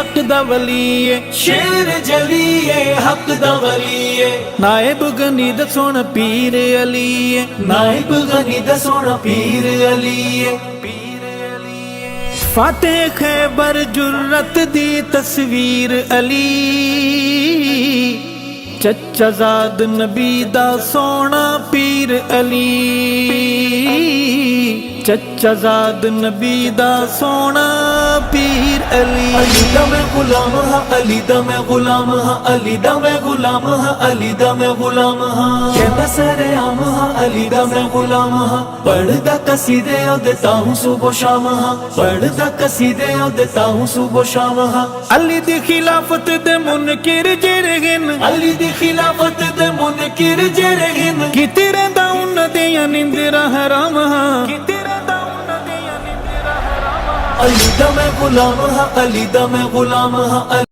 हक दा वलीए, शेर जलीए हक दा वलीए, नायब गनी दा सोना पीर अलीए, नाइब गनी दा सोना पीर अलीए। फातेह खैबर जुर्रत दी तस्वीर अली, चचा ज़ाद नबी दा सोना पीर अली, चचा ज़ाद नबी दा सोना पीर अली। अली दा मैं गुलाम हाँ, अली दा मैं गुलाम हाँ, अली दा मैं गुलाम हाँ, अली दा मैं गुलाम हाँ, कहता सरेआम हाँ, अली दा मैं गुलाम हाँ, पढ़दा कसीदे और देता हूँ सुबह शाम हाँ, पढ़दा कसीदे और देता हूँ सुबह शाम हाँ। अली दी खिलाफत दे मुनकिर जेड़े गिन, अली दी खिलाफत दे मुनकिर जेड़े गिन, किते रहिंदा उन्हां दियां निंदरां हराम हाँ, अली दा मैं गुलाम हाँ, अली दा मैं गुलाम हाँ।